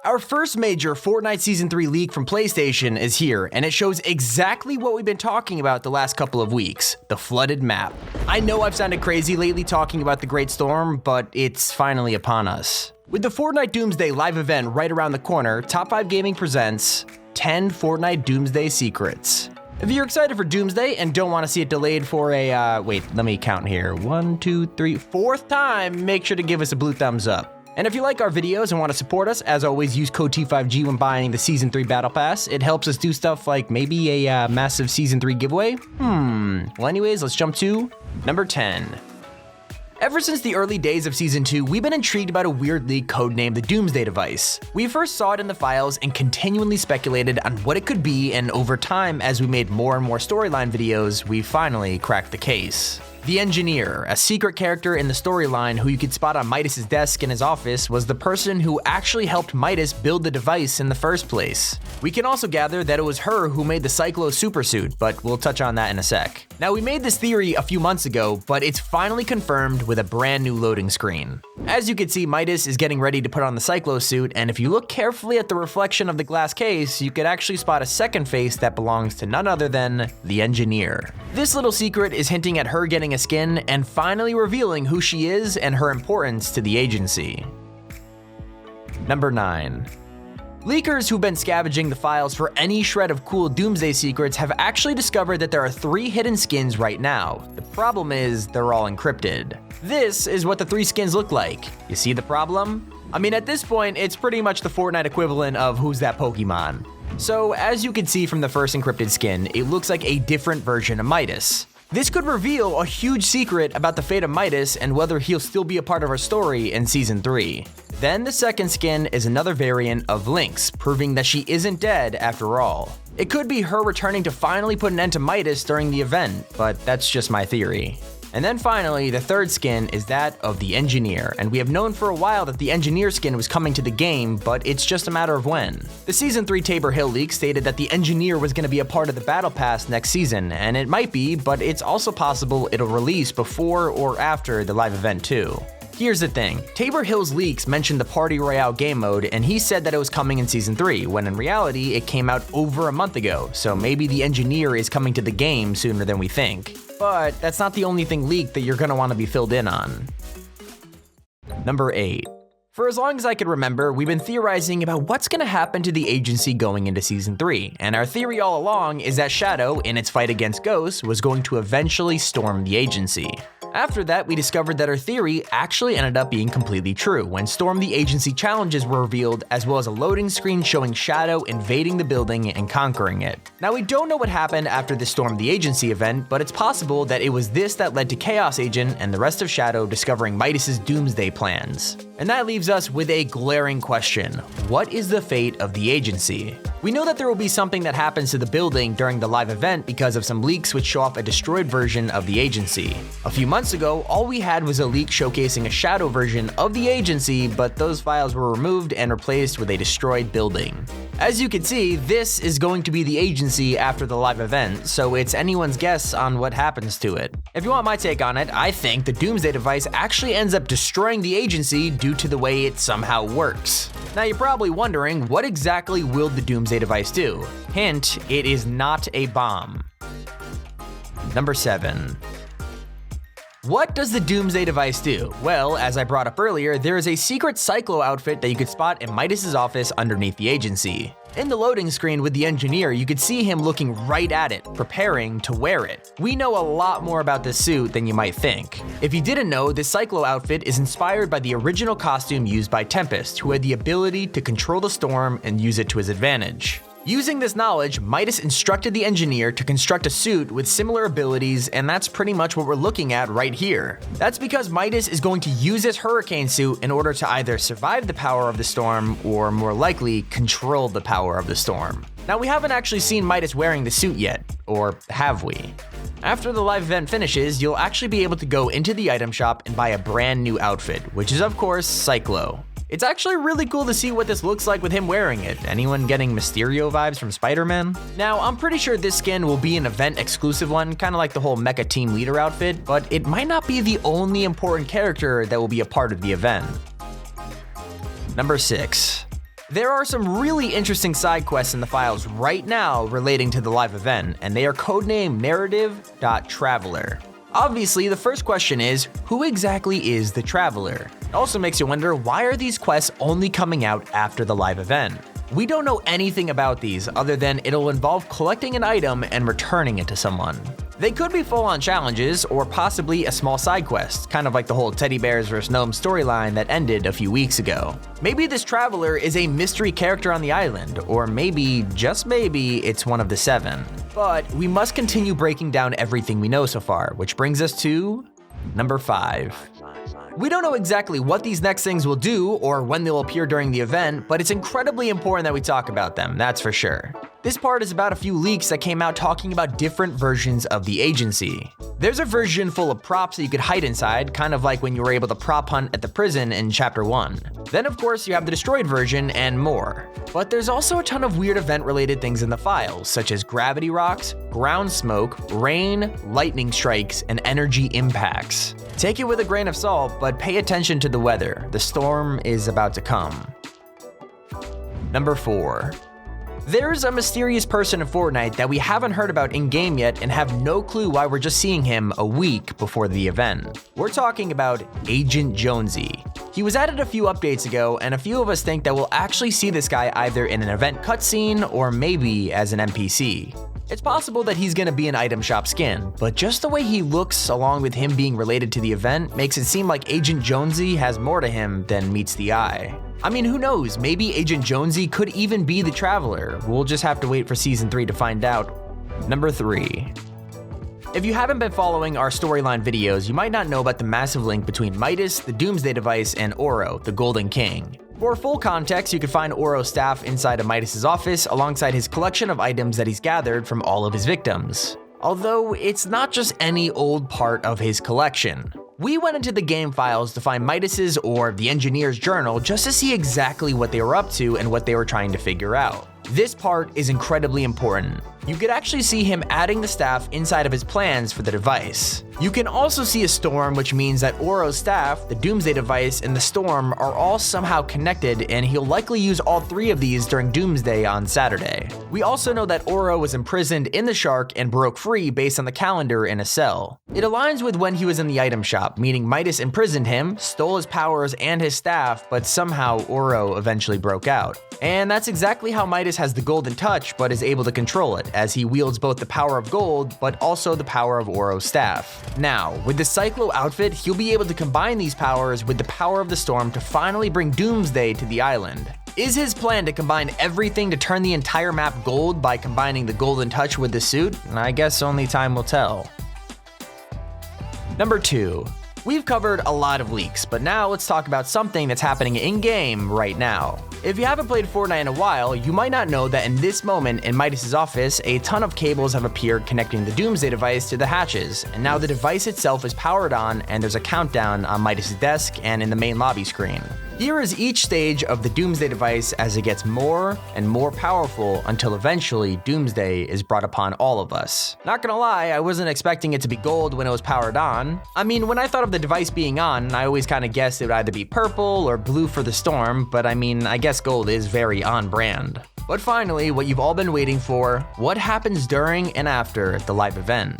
Our first major Fortnite Season 3 leak from PlayStation is here, and it shows exactly what we've been talking about the last couple of weeks, the flooded map. I know I've sounded crazy lately talking about the Great Storm, but it's finally upon us. With the Fortnite Doomsday live event right around the corner, Top 5 Gaming presents 10 Fortnite Doomsday Secrets. If you're excited for Doomsday and don't want to see it delayed for wait, let me count here. 1, 2, 3, fourth time, make sure to give us a blue thumbs up. And if you like our videos and want to support us, as always, use code T5G when buying the Season 3 Battle Pass. It helps us do stuff like maybe a massive Season 3 giveaway. Well, anyways, let's jump to number 10. Ever since the early days of Season 2, we've been intrigued about a weird leak codenamed the Doomsday device. We first saw it in the files and continually speculated on what it could be, and over time, as we made more and more storyline videos, we finally cracked the case. The Engineer, a secret character in the storyline who you could spot on Midas's desk in his office, was the person who actually helped Midas build the device in the first place. We can also gather that it was her who made the Cyclo supersuit, but we'll touch on that in a sec. Now, we made this theory a few months ago, but it's finally confirmed with a brand new loading screen. As you can see, Midas is getting ready to put on the Cyclo suit, and if you look carefully at the reflection of the glass case, you could actually spot a second face that belongs to none other than the Engineer. This little secret is hinting at her getting a skin and finally revealing who she is and her importance to the agency. Number 9. Leakers who've been scavenging the files for any shred of cool Doomsday secrets have actually discovered that there are 3 hidden skins right now. The problem is they're all encrypted. This is what the 3 skins look like. You see the problem? I mean, at this point, it's pretty much the Fortnite equivalent of Who's That Pokemon? So, as you can see from the first encrypted skin, it looks like a different version of Midas. This could reveal a huge secret about the fate of Midas and whether he'll still be a part of our story in Season 3. Then the second skin is another variant of Lynx, proving that she isn't dead after all. It could be her returning to finally put an end to Midas during the event, but that's just my theory. And then finally, the third skin is that of the Engineer, and we have known for a while that the Engineer skin was coming to the game, but it's just a matter of when. The Season 3 Tabor Hill leak stated that the Engineer was going to be a part of the Battle Pass next season, and it might be, but it's also possible it'll release before or after the live event too. Here's the thing, Tabor Hill's leaks mentioned the Party Royale game mode, and he said that it was coming in Season 3, when in reality it came out over a month ago, so maybe the Engineer is coming to the game sooner than we think. But that's not the only thing leaked that you're going to want to be filled in on. Number 8. For as long as I can remember, we've been theorizing about what's going to happen to the agency going into Season 3, and our theory all along is that Shadow, in its fight against Ghosts, was going to eventually storm the agency. After that, we discovered that our theory actually ended up being completely true when Storm the Agency challenges were revealed, as well as a loading screen showing Shadow invading the building and conquering it. Now, we don't know what happened after the Storm the Agency event, but it's possible that it was this that led to Chaos Agent and the rest of Shadow discovering Midas's Doomsday plans. And that leaves us with a glaring question. What is the fate of the agency? We know that there will be something that happens to the building during the live event because of some leaks which show off a destroyed version of the agency. A few months ago, all we had was a leak showcasing a Shadow version of the agency, but those files were removed and replaced with a destroyed building. As you can see, this is going to be the agency after the live event, so it's anyone's guess on what happens to it. If you want my take on it, I think the Doomsday device actually ends up destroying the agency due to the way it somehow works. Now you're probably wondering, what exactly will the Doomsday device do? Hint, it is not a bomb. Number 7. What does the Doomsday device do? Well, as I brought up earlier, there is a secret cyclo outfit that you could spot in Midas's office underneath the agency. In the loading screen with the Engineer, you could see him looking right at it, preparing to wear it. We know a lot more about this suit than you might think. If you didn't know, this cyclo outfit is inspired by the original costume used by Tempest, who had the ability to control the storm and use it to his advantage. Using this knowledge, Midas instructed the Engineer to construct a suit with similar abilities, and that's pretty much what we're looking at right here. That's because Midas is going to use his hurricane suit in order to either survive the power of the storm, or more likely, control the power of the storm. Now, we haven't actually seen Midas wearing the suit yet, or have we? After the live event finishes, you'll actually be able to go into the item shop and buy a brand new outfit, which is of course, Cyclo. It's actually really cool to see what this looks like with him wearing it. Anyone getting Mysterio vibes from Spider-Man? Now, I'm pretty sure this skin will be an event exclusive one, kind of like the whole Mecha Team Leader outfit, but it might not be the only important character that will be a part of the event. Number 6. There are some really interesting side quests in the files right now relating to the live event, and they are codenamed narrative.traveler. Obviously, the first question is, who exactly is the Traveler? It also makes you wonder, why are these quests only coming out after the live event? We don't know anything about these other than it'll involve collecting an item and returning it to someone. They could be full-on challenges or possibly a small side quest, kind of like the whole teddy bears vs. gnomes storyline that ended a few weeks ago. Maybe this Traveler is a mystery character on the island, or maybe, just maybe, it's one of the 7. But we must continue breaking down everything we know so far, which brings us to number 5. We don't know exactly what these next things will do or when they'll appear during the event, but it's incredibly important that we talk about them, that's for sure. This part is about a few leaks that came out talking about different versions of the agency. There's a version full of props that you could hide inside, kind of like when you were able to prop hunt at the prison in Chapter 1. Then of course you have the destroyed version and more. But there's also a ton of weird event-related things in the files, such as gravity rocks, ground smoke, rain, lightning strikes, and energy impacts. Take it with a grain of salt, but pay attention to the weather. The storm is about to come. Number 4. There's a mysterious person in Fortnite that we haven't heard about in-game yet and have no clue why we're just seeing him a week before the event. We're talking about Agent Jonesy. He was added a few updates ago, and a few of us think that we'll actually see this guy either in an event cutscene or maybe as an NPC. It's possible that he's gonna be an item shop skin, but just the way he looks along with him being related to the event makes it seem like Agent Jonesy has more to him than meets the eye. I mean, who knows, maybe Agent Jonesy could even be the Traveler. We'll just have to wait for Season 3 to find out. Number 3. If you haven't been following our storyline videos, you might not know about the massive link between Midas, the Doomsday device, and Oro, the Golden King. For full context, you can find Oro's staff inside of Midas' office alongside his collection of items that he's gathered from all of his victims. Although, it's not just any old part of his collection. We went into the game files to find Midas's or the engineer's journal just to see exactly what they were up to and what they were trying to figure out. This part is incredibly important. You could actually see him adding the staff inside of his plans for the device. You can also see a storm, which means that Oro's staff, the Doomsday device, and the storm are all somehow connected, and he'll likely use all 3 of these during Doomsday on Saturday. We also know that Oro was imprisoned in the shark and broke free based on the calendar in a cell. It aligns with when he was in the item shop, meaning Midas imprisoned him, stole his powers and his staff, but somehow Oro eventually broke out. And that's exactly how Midas has the golden touch, but is able to control it, as he wields both the power of gold, but also the power of Oro's staff. Now, with the Cyclo outfit, he'll be able to combine these powers with the power of the storm to finally bring Doomsday to the island. Is his plan to combine everything to turn the entire map gold by combining the golden touch with the suit? I guess only time will tell. Number 2. We've covered a lot of leaks, but now let's talk about something that's happening in-game right now. If you haven't played Fortnite in a while, you might not know that in this moment in Midas' office, a ton of cables have appeared connecting the Doomsday device to the hatches, and now the device itself is powered on and there's a countdown on Midas' desk and in the main lobby screen. Here is each stage of the Doomsday device as it gets more and more powerful until eventually Doomsday is brought upon all of us. Not gonna lie, I wasn't expecting it to be gold when it was powered on. I mean, when I thought of the device being on, I always kinda guessed it would either be purple or blue for the storm, but I mean, I guess gold is very on brand. But finally, what you've all been waiting for, what happens during and after the live event?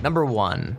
Number 1.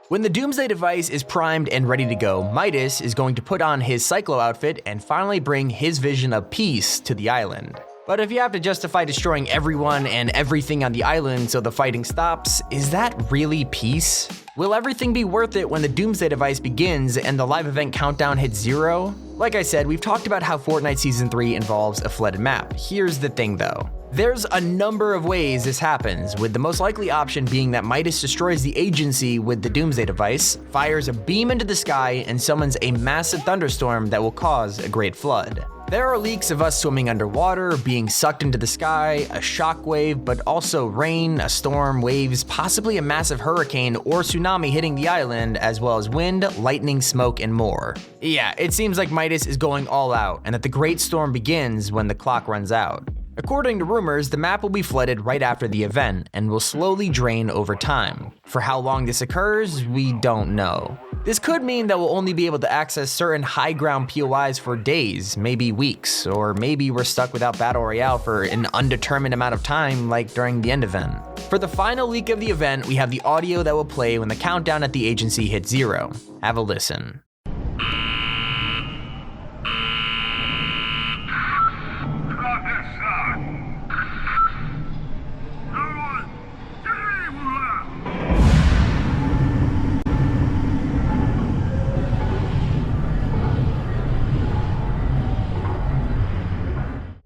When the Doomsday device is primed and ready to go, Midas is going to put on his cyclo outfit and finally bring his vision of peace to the island. But if you have to justify destroying everyone and everything on the island so the fighting stops, is that really peace? Will everything be worth it when the Doomsday device begins and the live event countdown hits 0? Like I said, we've talked about how Fortnite Season 3 involves a flooded map. Here's the thing though. There's a number of ways this happens, with the most likely option being that Midas destroys the agency with the Doomsday device, fires a beam into the sky, and summons a massive thunderstorm that will cause a great flood. There are leaks of us swimming underwater, being sucked into the sky, a shockwave, but also rain, a storm, waves, possibly a massive hurricane or tsunami hitting the island, as well as wind, lightning, smoke, and more. Yeah, it seems like Midas is going all out, and that the great storm begins when the clock runs out. According to rumors, the map will be flooded right after the event and will slowly drain over time. For how long this occurs, we don't know. This could mean that we'll only be able to access certain high ground POIs for days, maybe weeks, or maybe we're stuck without Battle Royale for an undetermined amount of time like during the end event. For the final leak of the event, we have the audio that will play when the countdown at the agency hits 0. Have a listen.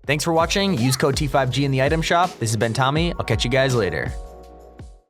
Thanks for watching. Use code T5G in the item shop. This has been Tommy. I'll catch you guys later.